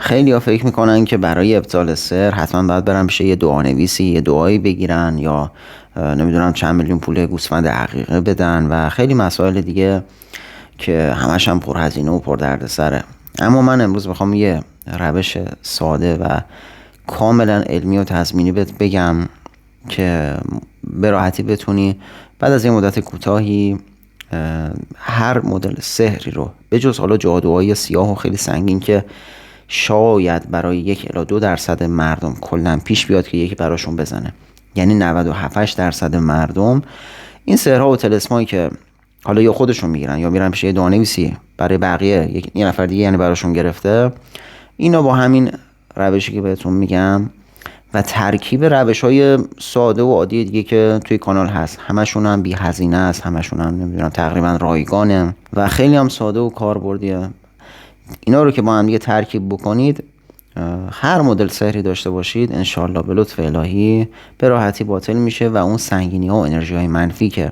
خیلی ها فکر میکنن که برای ابطال سحر حتما باید برن پیش یه دعانویسی، یه دعایی بگیرن یا نمیدونم چند میلیون پول گوسفند عقیقه بدن و خیلی مسائل دیگه که همش هم پرهزینه و پردردسره. اما من امروز میخوام یه روش ساده و کاملا علمی و تضمینی بهت بگم که به راحتی بتونی بعد از یه مدت کوتاهی هر مدل سحری رو به جز حالا جادوهای سیاه و خیلی سنگین که شاید برای 1-2% مردم کلا پیش بیاد که یکی براشون بزنه، یعنی 97% مردم این سحرها و طلسمایی که حالا یا خودشون میگیرن یا میرن پیش یه دعانویسی برای بقیه یه نفر دیگه یعنی براشون گرفته، اینا با همین روشی که بهتون میگم و ترکیب روش‌های ساده و عادی دیگه که توی کانال هست، همشون هم بی هزینه است، همشون هم نمیدونم تقریبا رایگانه و خیلی هم ساده و کاربردیه. اینا رو که با هم دیگه ترکیب بکنید، هر مدل سحری داشته باشید انشالله به لطف الهی به راحتی باطل میشه و اون سنگینی ها و انرژی های منفی که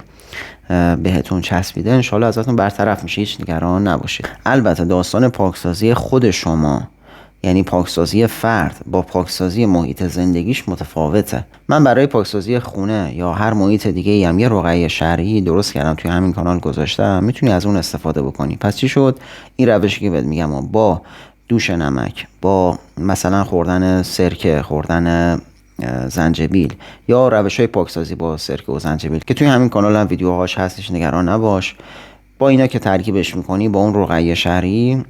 بهتون چسبیده انشالله ازتون برطرف میشه. هیچ نگران نباشید. البته داستان پاکسازی خود شما، یعنی پاکسازی فرد با پاکسازی محیط زندگیش متفاوته. من برای پاکسازی خونه یا هر محیط دیگه هم یه رقیه شرعی درست کردم، توی همین کانال گذاشتم، میتونی از اون استفاده بکنی. پس چی شد؟ این روشی که بهت میگم با دوش نمک، با مثلا خوردن سرکه، خوردن زنجبیل یا روش‌های پاکسازی با سرکه و زنجبیل که توی همین کانال هم ویدیوهاش هستش، نگران نباش. با اینا که ترکیبش میکنی با اون رقیه شرعی،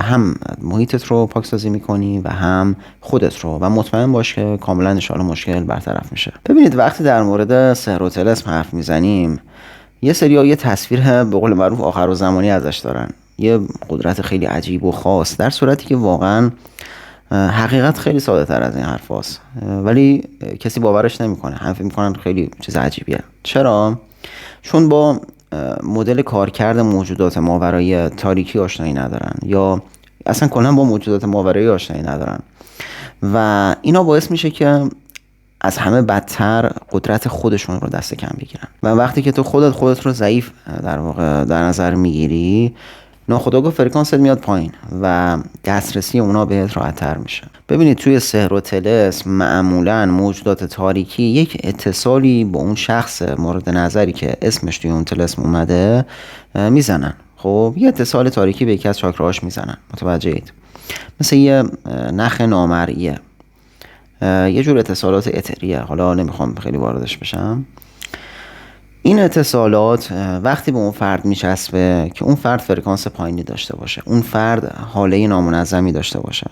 هم محیطت رو پاکسازی میکنی و هم خودت رو، و مطمئن باش که کاملا انشاءالله مشکل برطرف میشه. ببینید وقتی در مورد سحر و طلسم حرف میزنیم، یه سری‌ها یه تصویر به قول معروف آخرالزمانی ازش دارن، یه قدرت خیلی عجیب و خاص، در صورتی که واقعا حقیقت خیلی ساده تر از این حرف هست، ولی کسی باورش نمیکنه، همه فکر میکنن خیلی چیز عجیبیه. چرا؟ چون با مدل کارکرد موجودات ماورایی تاریکی آشنایی ندارن یا اصلا کلا با موجودات ماورایی آشنایی ندارن و اینا باعث میشه که از همه بدتر قدرت خودشون رو دست کم بگیرن و وقتی که تو خودت رو ضعیف در واقع در نظر میگیری، ناخودآگاه فرکانست میاد پایین و دسترسی اونا بهت راحت‌تر میشه. ببینید توی سحر و طلسم معمولا موجودات تاریکی یک اتصالی با اون شخص مورد نظری که اسمش توی اون طلسم اومده میزنن. خب یه اتصال تاریکی به یکی از چاکراهاش میزنن، متوجهید؟ مثل یه نخ نامرئیه، یه جور اتصالات اتریه، حالا نمیخوام خیلی واردش بشم. این اتصالات وقتی به اون فرد میچسبه که اون فرد فرکانس پایینی داشته باشه، اون فرد حاله نامنظمی داشته باشه،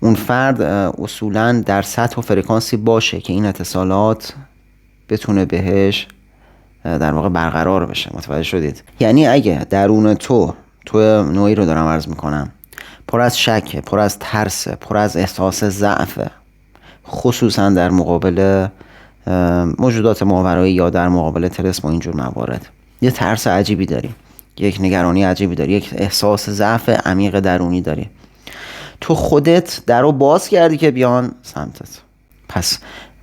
اون فرد اصولا در سطح و فرکانسی باشه که این اتصالات بتونه بهش در واقع برقرار بشه. متوجه شدید؟ یعنی اگه درون تو نوعی رو دارم عرض میکنم پر از شک، پر از ترس، پر از احساس ضعف، خصوصا در مقابل موجودات ماورایی یا در مقابل طلسم و اینجور موارد، یه ترس عجیبی داری، یک نگرانی عجیبی داری، یک احساس ضعف عمیق درونی داری، تو خودت درو باز کردی که بیان سمتت. پس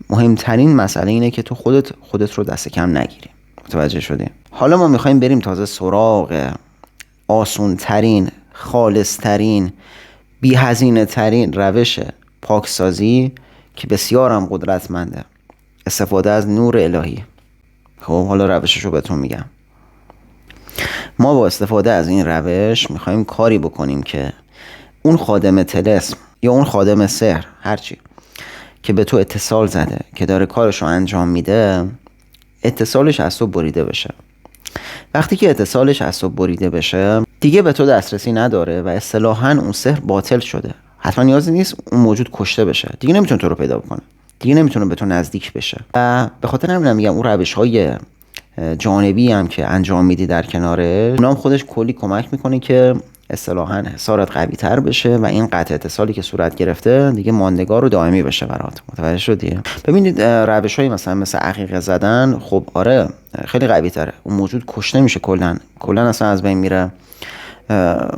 مهمترین مسئله اینه که تو خودت رو دست کم نگیری. متوجه شدی؟ حالا ما میخوایم بریم تازه سراغ آسون ترین، خالص ترین، بی هزینه ترین روش پاکسازی که بسیار هم قدرتمنده، استفاده از نور الهی. خب حالا روشش رو بهتون میگم. ما با استفاده از این روش میخوایم کاری بکنیم که اون خادم طلسم یا اون خادم سحر، هرچی که به تو اتصال زده که داره کارش رو انجام میده، اتصالش از تو بریده بشه. وقتی که اتصالش از تو بریده بشه دیگه به تو دسترسی نداره و اصطلاحاً اون سحر باطل شده. حتما نیازی نیست اون موجود کشته بشه، دیگه نمیتونه تو رو پیدا بکنه، دیگه نمیتونه به تو نزدیک بشه. و به خاطر همین میگم اون روش‌های جانبی هم که انجام میدی در کنارش، اونام خودش کلی کمک میکنه که اصطلاحاً حسارت قوی تر بشه و این قطع اتصالی که صورت گرفته دیگه ماندگار و دائمی بشه برات. متوجه شدی؟ ببینید روش‌های مثل عقیقه زدن، خب آره خیلی قوی تره، اون موجود کشته میشه، کلا اصلا از بین میره،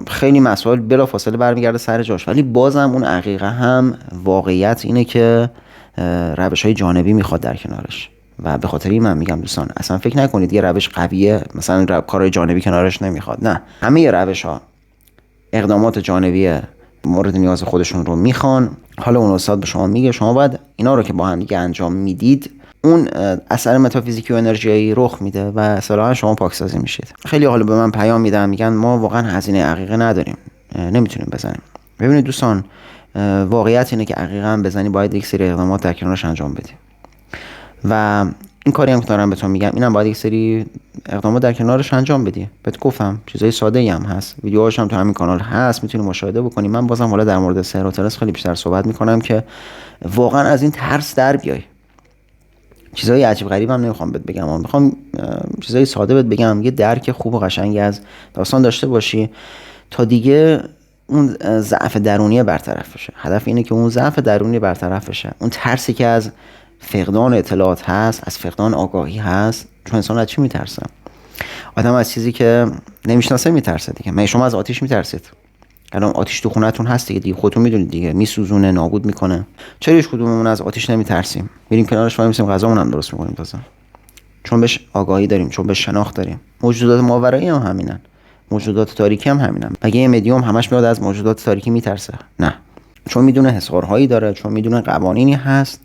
خیلی مسائل بلافاصله برمیگرده سر جاش، ولی بازم اون عقیقه هم واقعیت اینه که روش‌های جانبی میخواد در کنارش و به خاطر این من میگم دوستان اصلا فکر نکنید یه روش قویه مثلا کارهای جانبی کنارش نمیخواد. نه، همه روش‌ها، اقدامات جانبی مورد نیاز خودشون رو میخوان. حالا اون استاد به شما میگه شما باید اینا رو که با هم دیگه انجام میدید، اون اثر متافیزیکی و انرژیایی رخ میده و اصطلاحا شما پاکسازی میشید. خیلی حالا به من پیام میدن، میگن ما واقعا هزینه عقیقه نداریم، نمیتونیم بزنیم. ببینید دوستان، واقعیت اینه که عقیقه هم بزنی باید یک سری اقدامات در کنارش انجام بدی و این کاری هم که دارم بهتون میگم اینم باید یک سری اقدامات در کنارش انجام بدی. بهت گفتم چیزای ساده ای هم هست، ویدیوهاش هم تو همین کانال هست، میتونی مشاهده بکنی. من بازم حالا در مورد سحر و طلسم خیلی بیشتر صحبت میکنم که واقعا از این ترس در بیای. چیزای عجیب غریب هم نمیخوام بهت بگم، میخوام چیزای ساده بهت بگم، یه درک خوب و قشنگی از داستان داشته باشی تا دیگه اون ضعف درونی برطرف بشه. هدف اینه که اون ضعف درونی برطرف بشه، اون ترسی که از فقدان اطلاعات هست، از فقدان آگاهی هست. چون انسان از چی میترسه؟ آدم از چیزی که نمیشناسه میترسه دیگه. من شما از آتیش میترسید؟ الان آتیش تو خونتون هست دیگه خودتون میدونید دیگه، میسوزونه، نابود میکنه. چرا هیچ کدوممون از آتیش نمیترسیم؟ میریم کنارش وای میسیم، غذامون هم درست میکنیم تازه. چون بهش آگاهی داریم، چون بهش شناخت داریم. موجودات ماورایی هم همینن، موجودات تاریکی هم همینن. مگه یه مدیوم همش میاد از موجودات تاریکی میترسه؟ نه، چون میدونه حصارهایی داره، چون میدونه قوانینی هست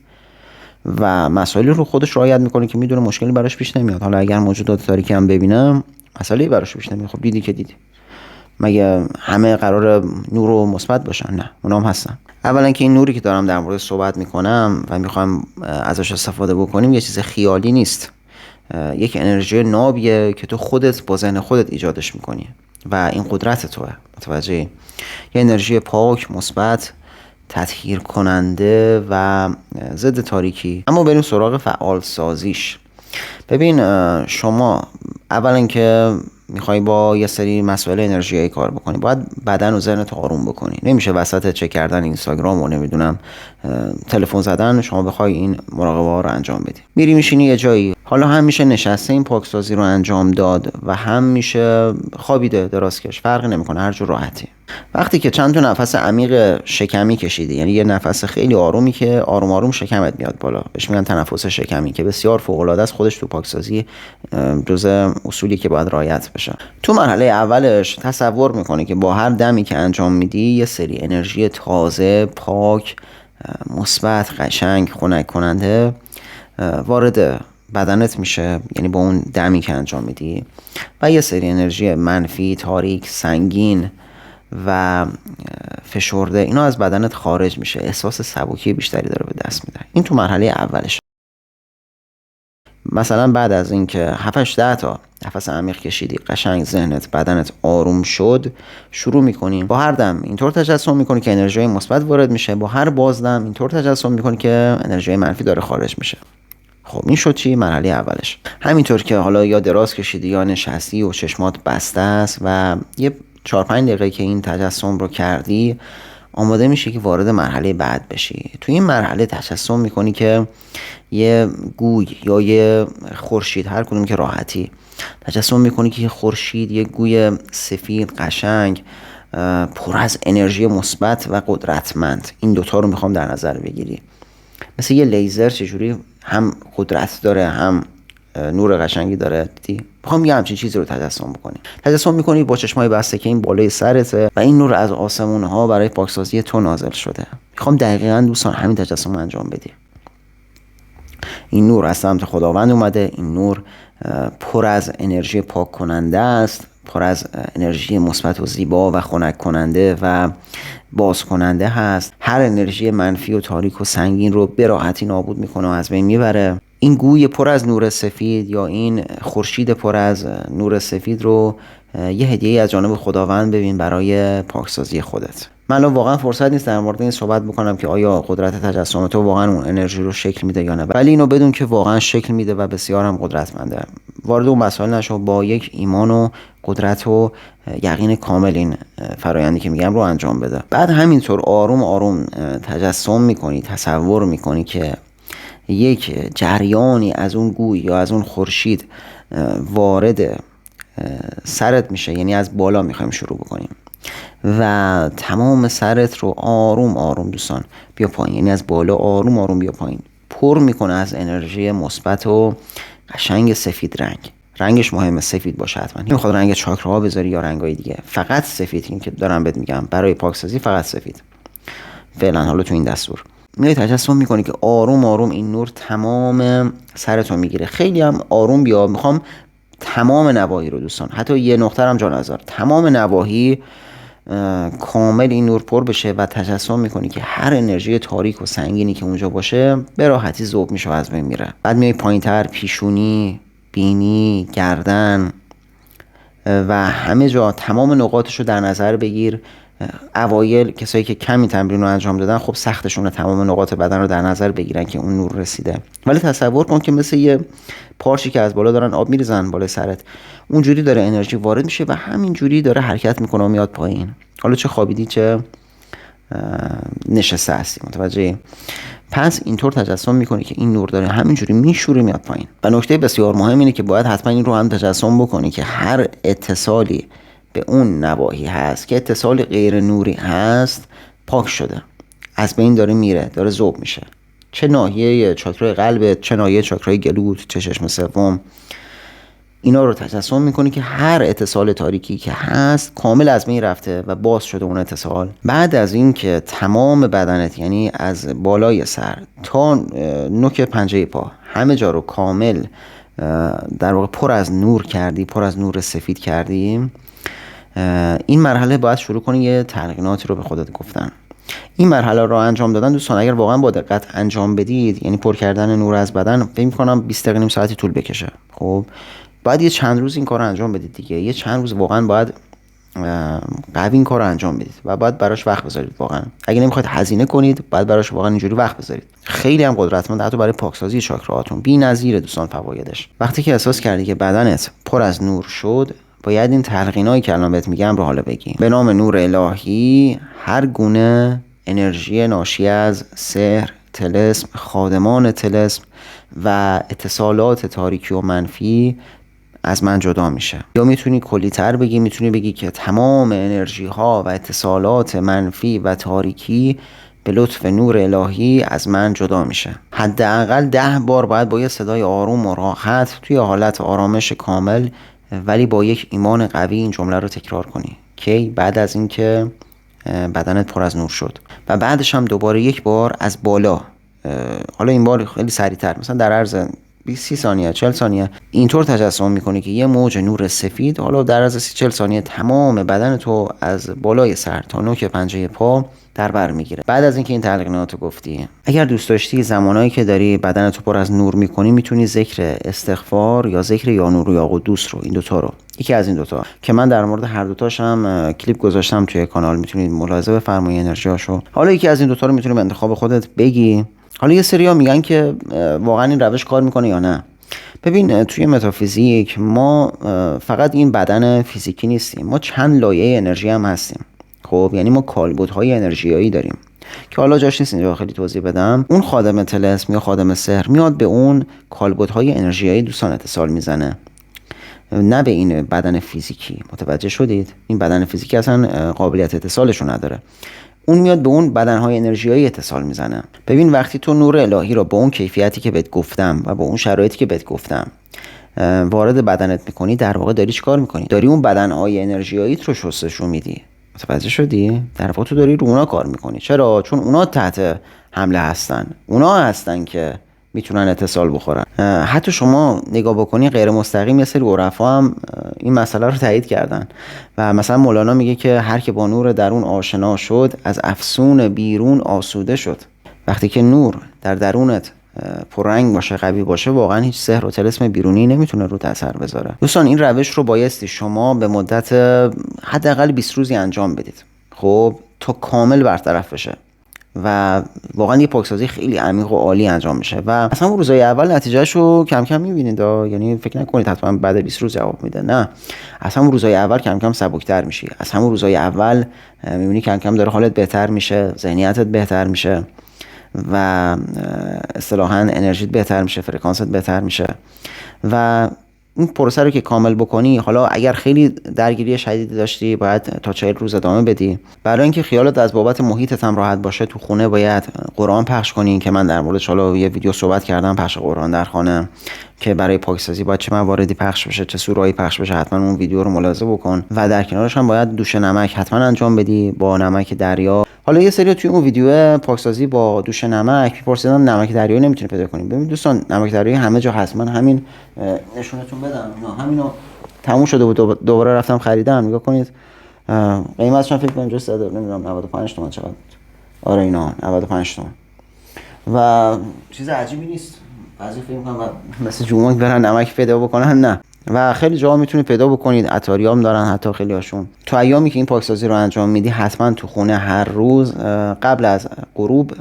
و مسائلی رو خودش رعایت میکنه که میدونه مشکلی براش پیش نمیاد. حالا اگر موجودات تاریکی هم ببینم مسئله براش پیش نمیاد، خب دیدی که دیدی. مگه همه قرار نور و مثبت باشن؟ نه، اونا هم هستن. اولا که این نوری که دارم در مورد صحبت میکنم و میخوام ازش استفاده بکنیم یه چیز خیالی نیست، یک انرژی نابیه که تو خودت با ذهن خودت ایجادش میکنی و این قدرت توه. متوجه؟ یه انرژی پاک، مثبت، تطهیر کننده و ضد تاریکی. اما بریم سراغ فعال سازیش. ببین، شما اولا که میخوای با یه سری مسائل انرژیایی کار بکنی، باید بدن و ذهنت آروم بکنی. نمیشه وسط چک کردن اینستاگرام و نمیدونم تلفن زدن شما بخوای این مراقبه ها رو انجام بدی. میری میشینی یه جایی، حالا هم میشه نشسته این پاکسازی رو انجام داد و هم میشه خوابیده درازکش، فرقی نمیکنه، هر جور راحتی. وقتی که چند تا نفس عمیق شکمی کشیدی، یعنی یه نفس خیلی آرومی که آروم آروم شکمت میاد بالا، بهش میگن تنفس شکمی که بسیار فوق العاده است. خودش تو پاکسازی جزء اصولی که باید رعایت بشه. تو مرحله اولش تصور میکنی که با هر دمی که انجام میدی یه سری انرژی تازه، پاک، مثبت، قشنگ، خنک کننده وارد بدنت میشه، یعنی با اون دمی که انجام میدی، و یه سری انرژی منفی، تاریک، سنگین و فشرده اینا از بدنت خارج میشه. احساس سبکی بیشتری داره به دست میده. این تو مرحله اولش. مثلا بعد از اینکه 7-10 تا نفس عمیق کشیدی، قشنگ ذهنت، بدنت آروم شد، شروع میکنی با هر دم اینطور تجسم میکنی که انرژی مثبت وارد میشه، با هر بازدم اینطور تجسم میکنی که انرژی منفی داره خارج میشه. خب این شد چی؟ مرحله اولش. همینطور که حالا یا دراز کشیدی یا نشستی و چشمات بسته است و یه 4-5 دقیقه که این تجسم رو کردی، آماده میشه که وارد مرحله بعد بشی. تو این مرحله تجسم میکنی که یه گوی یا یه خورشید، هر کدوم که راحتی، تجسم میکنی که یه خورشید، یه گوی سفید قشنگ پر از انرژی مثبت و قدرتمند، این دوتا رو میخوام در نظر بگیری. مثل یه لیزر، چجوری هم قدرت داره هم نور قشنگی داره. دیدی؟ میخوام یه همچین چیزی رو تجسم بکنی. تجسم میکنی با چشمای بسته که این بالای سرته و این نور از آسمون ها برای پاکسازی تو نازل شده. میخوام دقیقاً دوستان همین تجسم رو انجام بدی. این نور از سمت خداوند اومده، این نور پر از انرژی پاک کننده است، پر از انرژی مثبت و زیبا و خنک کننده و باز کننده هست. هر انرژی منفی و تاریک و سنگین رو به راحتی نابود میکنه و از بین میبره. این گوی پر از نور سفید یا این خورشید پر از نور سفید رو یه هدیه از جانب خداوند ببین برای پاکسازی خودت. من واقعا فرصت نیست در مورد این صحبت بکنم که آیا قدرت تجسم تو واقعا اون انرژی رو شکل میده یا نه، ولی اینو بدون که واقعا شکل میده و بسیار هم قدرتمنده. وارد اون مسائل نشو، با یک ایمان و قدرت و یقین کامل این فرآیندی که میگم رو انجام بده. بعد همینطور آروم آروم تجسم میکنی، تصور میکنی که یک جریانی از اون گوی یا از اون خورشید وارد سرت میشه، یعنی از بالا میخوایم شروع بکنیم و تمام سرت رو آروم آروم دوستان بیا پایین، یعنی از بالا آروم آروم بیا پایین، پر میکنه از انرژی مثبت و قشنگ سفید رنگ. رنگش مهمه، سفید باشه حتما. نمیخواد رنگ چاکراها بذاری یا رنگای دیگه، فقط سفید. این که دارم بهت میگم برای پاکسازی فقط سفید فعلا. حالا تو این دستور میای تجسم میکنی که آروم آروم این نور تمام سرتو میگیره. خیلی هم آروم بیا، میخوام تمام نواحی رو دوستان، حتی یه نقطه هم جا نذار، تمام نواحی کامل این نور پر بشه و تجسم میکنی که هر انرژی تاریک و سنگینی که اونجا باشه به راحتی ذوب میشه و از بین میره. بعد میای پایینتر، پیشونی، بینی، گردن و همه جا تمام نقاطش رو در نظر بگیر. اوایل کسایی که کمی تمرین رو انجام دادن خب سختشونه تمام نقاط بدن رو در نظر بگیرن که اون نور رسیده، ولی تصور کن که مثل یه پارچی که از بالا دارن آب میریزن بالای سرت، اونجوری داره انرژی وارد میشه و همینجوری داره حرکت میکنه و میاد پایین. حالا چه خوابیدی چه نشسته هستی، متوجهی؟ پس اینطور تجسم میکنی که این نور داره همینجوری میشوره میاد پایین. و نکته بسیار مهم اینه که باید حتما این رو هم تجسم بکنی که هر اتصالی به اون نواحی هست که اتصال غیر نوری هست پاک شده، از بین داره میره، داره ذوب میشه. چه ناحیه چاکرای قلبت، چه ناحیه چاکرای گلوت، چه چشم سوم، اینا رو تجسم میکنی که هر اتصال تاریکی که هست کامل از بین رفته و باز شده اون اتصال. بعد از این که تمام بدنت، یعنی از بالای سر تا نوک پنجه پا، همه جا رو کامل در واقع پر از نور کردی، پر از نور سفید کردی، این مرحله باید شروع کنی یه تلقیناتی رو به خودت گفتن. این مرحله رو انجام دادن دوستان اگر واقعا با دقت انجام بدید، یعنی پر کردن نور از بدن، فکر می‌کنم 20 دقیقه نیم ساعتی طول بکشه. خب بعد یه چند روز این کار رو انجام بدید دیگه، یه چند روز واقعا باید قوی این کار رو انجام بدید و باید براش وقت بذارید. واقعا اگه نمیخواید هزینه کنید باید براش واقعا اینجوری وقت بذارید. خیلی هم قدرتمند، حتی برای پاکسازی چاکراهاتون بی‌نظیره دوستان فوایدش. وقتی که احساس کردی که بدنت پر از نور شد، باید این تلقینایی که الان بهت میگم رو حالا بگی. به نام نور الهی هر گونه انرژی ناشی از سحر، طلسم، خادمان طلسم و اتصالات تاریکی و منفی از من جدا میشه. یا میتونی کلی‌تر بگی، میتونی بگی که تمام انرژی ها و اتصالات منفی و تاریکی به لطف نور الهی از من جدا میشه. حداقل 10 بار باید با یه صدای آروم و راحت توی حالت آرامش کامل ولی با یک ایمان قوی این جمله رو تکرار کنی. کی؟ بعد از اینکه بدنت پر از نور شد. و بعدش هم دوباره یک بار از بالا، حالا این بار خیلی سریعتر، مثلا در عرض 30 ثانیه 40 ثانیه اینطور تجسم میکنی که یه موج نور سفید حالا در عرض 30-40 ثانیه تمام بدن تو از بالای سر تا نوک پنجه پا در بر میگیره. بعد از اینکه این تلقیناتو گفتی، اگر دوست داشتی زمانایی که داری بدن تو پر از نور میکنی میتونی ذکر استغفار یا ذکر یا نور یا قدوس رو، این دوتا رو، یکی از این دوتا که من در مورد هر دوتاش هم کلیپ گذاشتم توی کانال، میتونید ملاحظه بفرمایید انرژیاشو. حالا یکی از این دوتا رو میتونی به انتخاب خودت بگی. حالا یه سری‌ها میگن که واقعا این روش کار میکنه یا نه. ببین توی متافیزیک ما فقط این بدن فیزیکی نیستیم، ما چند لایه انرژی هم هستیم. خب یعنی ما کالبدهای انرژیایی داریم که حالا جاش نیست اینجا خیلی توضیح بدم. اون خادم طلسم یا خادم سحر میاد به اون کالبدهای انرژیایی دوستان اتصال میزنه، نه به این بدن فیزیکی. متوجه شدید؟ این بدن فیزیکی اصلا قابلیت اتصالشو نداره، اون میاد به اون بدنهای انرژیایی اتصال میزنه. ببین وقتی تو نور الهی رو با اون کیفیتی که بهت گفتم و با اون شرایطی که بهت گفتم وارد بدنت میکنی، در واقع داری چیکار میکنی؟ داری اون بدنهای انرژیاییت رو شستشو میدی. متوجه شدی؟ در واقع تو داری رو اونا کار میکنی. چرا؟ چون اونا تحت حمله هستن، اونا هستن که میتونن اتصال بخورن. حتی شما نگاه بکنی غیر مستقیم یه سری عرفا هم این مسئله رو تایید کردن و مثلا مولانا میگه که هر که با نور درون آشنا شد از افسون بیرون آسوده شد. وقتی که نور در درونت پررنگ باشه، قوی باشه، واقعا هیچ سحر و طلسم بیرونی نمیتونه رو اثر بذاره. دوستان این روش رو بایستی شما به مدت حداقل 20 روزی انجام بدید، خب تا کامل برطرف بشه و واقعا یه پاکسازی خیلی عمیق و عالی انجام میشه و اصلا روزای اول نتیجهشو کم کم میبینید. یعنی فکر نکنید حتما بعد 20 روز جواب میده، نه، اصلا روزای اول کم کم سبکتر میشی. از همون روزای اول میبینی کم کم داره حالت بهتر میشه، ذهنیتت بهتر میشه و اصطلاحاً انرژیت بهتر میشه، فرکانست بهتر میشه و این پروسه رو که کامل بکنی، حالا اگر خیلی درگیری شدیدی داشتی باید تا 40 روز ادامه بدی. برای اینکه خیالت از بابت محیطت هم راحت باشه، تو خونه باید قرآن پخش کنی که من در موردش حالا یه ویدیو صحبت کردم، پخش قرآن در خانه. که برای پاکسازی باید چه مواردی پخش بشه، چه سورایی پخش بشه، حتما اون ویدیو رو ملاحظه بکن. و در کنارش هم باید دوش نمک حتما انجام بدی با نمک دریا. حالا یه سری توی اون ویدیو پاکسازی با دوش نمک میپرسیدن نمک دریایی نمیتونی پیدا کنی. ببین دوستان، نمک دریایی همه جا هست. من همین نشونتون بدم، اینا همینو تموم شده بود، دوباره رفتم خریدم. نگاه کنید قیمتش فکر کنم جست داره، نمیدونم 95 تومن چقدر بود. آره اینا 95 تومن و چیز عجیبی نیست. بعضی فکر می‌کنن مثل جومک برن نمک پیدا بکنن، نه. و خیلی جاها میتونید پیدا بکنید، عطاریام دارن حتی خیلی هاشون. تو ایامی که این پاکسازی رو انجام میدی حتما تو خونه هر روز قبل از غروب،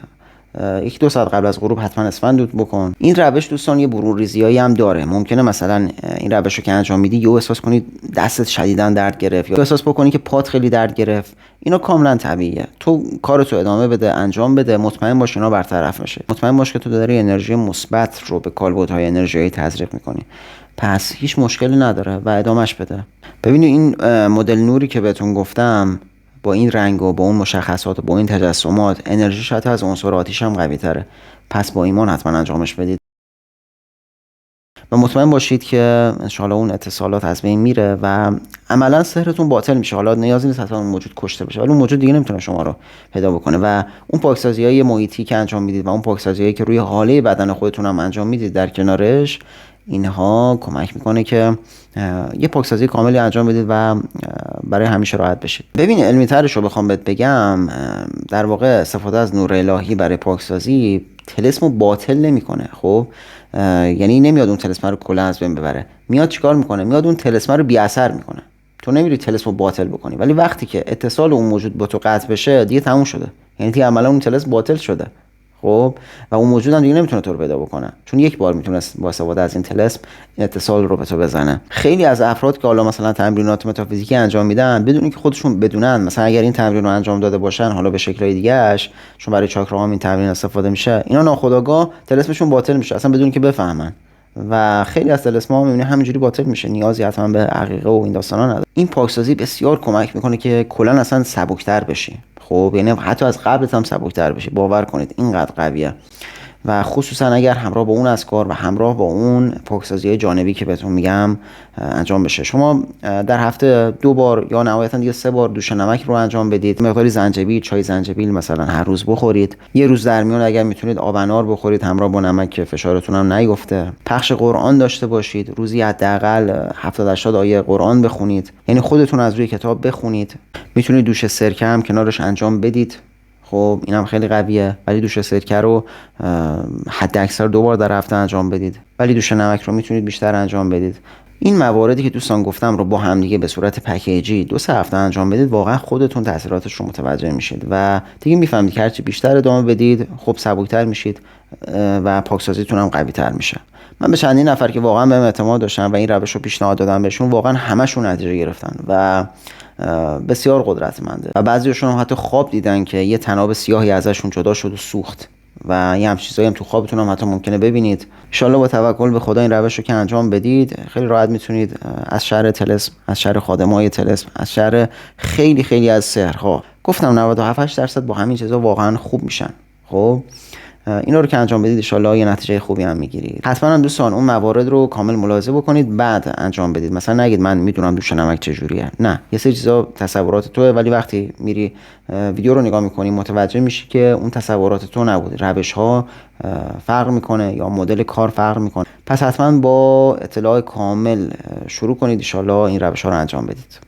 1-2 ساعت قبل از غروب حتما اسفند دود بکن. این روش دوستان یه برون ریزیایی هم داره. ممکنه مثلا این روش رو که انجام میدی یهو احساس کنید دستت شدیداً درد گرفت، یا احساس بکنی که پات خیلی درد گرفت. اینا کاملا طبیعیه. تو کارتو ادامه بده، انجام بده، مطمئن باش اینا برطرف میشه. مطمئن باش که تو داری انرژی مثبت رو به کالبدهای انرژیایی تزریق میکنی، پس هیچ مشکلی نداره و ادامش بده. ببینید این مدل نوری که بهتون گفتم با این رنگ و با اون مشخصات و با این تجسمات، انرژیش حتی از عنصر آتیش هم قوی تره. پس با ایمان حتما انجامش بدید و مطمئن باشید که انشاءالله اون اتصالات از بین میره و عملا سحرتون باطل میشه. حالا نیازی نیست حتما اون موجود کشته بشه، ولی اون موجود دیگه نمیتونه شما رو پیدا بکنه. و اون پاکسازی‌های محیطی که انجام میدید و اون پاکسازی‌هایی که روی حاله بدن خودتون هم انجام میدید در کنارش، اینها کمک میکنه که یه پاکسازی کاملی انجام بدید و برای همیشه راحت بشید. ببین علمی ترش رو بخوام بهت بگم، در واقع استفاده از نور الهی برای پاکسازی طلسم رو باطل نمیکنه. خب یعنی نمیاد اون طلسم رو کلا از بین ببره. میاد چیکار میکنه؟ میاد اون طلسم رو بی اثر میکنه. تو نمیری طلسم رو باطل بکنی، ولی وقتی که اتصال اون موجود با تو قطع بشه دیگه تموم شده. یعنی دیگه عملا اون طلسم باطل شده. خب و اون موجود هم دیگه نمیتونه تو رو پیدا بکنه، چون یک بار میتونست با استفاده از این طلسم اتصال رو به تو بزنه. خیلی از افراد که حالا مثلا تمرینات متافیزیکی انجام میدن بدون اینکه خودشون بدونن، مثلا اگر این تمرین رو انجام داده باشن حالا به شکل‌های دیگه‌اش، چون برای چاکراها این تمرین استفاده میشه، اینا ناخودآگاه طلسمشون باطل میشه اصلا بدون اینکه بفهمن. و خیلی از طلسم‌ها میبینی همینجوری باطل میشه، نیازی حتما به عقیقه و این داستانا نداره. این پاکسازی بسیار کمک میکنه که کلا اصلا سبکتر بشی. خب یعنی حتی از قبلت هم سبکتر بشی، باور کنید اینقدر قویه. و خصوصا اگر همراه با اون اذکار و همراه با اون پاکسازی جانبی که بهتون میگم انجام بشه. شما در هفته 2 بار یا نهایتا دیگه 3 بار دوش نمک رو انجام بدید. مقداری زنجبیل، چای زنجبیل مثلا هر روز بخورید. یه روز در میون اگر میتونید آب انار بخورید همراه با نمک که فشارتون هم نیفته. پخش قرآن داشته باشید، روزی حداقل 70-80 آیه قرآن بخونید، یعنی خودتون از روی کتاب بخونید. میتونید دوش سرکه هم کنارش انجام بدید. خب اینم خیلی قویه، ولی دوش سرکه رو حد اکثر 2 بار در هفته انجام بدید، ولی دوش نمک رو میتونید بیشتر انجام بدید. این مواردی که دوستان گفتم رو با هم دیگه به صورت پکیجی 2-3 هفته انجام بدید، واقعا خودتون تاثیراتش رو متوجه میشید و دیگه میفهمید که هرچی بیشتر ادامه بدید خب سبکتر میشید و پاکسازیتون هم قوی تر میشه. من به چندین نفر که واقعا بهم اعتماد داشتن و این روش رو پیشنهاد دادم بهشون، واقعا همشون نتیجه گرفتن و بسیار قدرتمنده و بعضیشون حتی خواب دیدن که یه تناب سیاهی ازشون جدا شد و سوخت و یه همچین چیزایی هم تو خوابتون هم حتی ممکنه ببینید. ان شاءالله با توکل به خدا این روش رو که انجام بدید خیلی راحت میتونید از شر طلسم، از شر خادمای طلسم، از شر خیلی خیلی از سحرها، گفتم 97-8% با همین چیزا واقعا خوب میشن. خب اینا رو که انجام بدید ان شاءالله یه نتیجه خوبی هم میگیرید. حتما هم دوستان اون موارد رو کامل ملاحظه بکنید بعد انجام بدید. مثلا نگید من میدونم دوش نمک چجوریه، نه، یه سری چیزا تصورات توه، ولی وقتی میری ویدیو رو نگاه میکنی متوجه میشی که اون تصورات تو نبود، روش ها فرق میکنه یا مدل کار فرق میکنه. پس حتما با اطلاع کامل شروع کنید ان شاءالله این روش ها رو انجام بدید.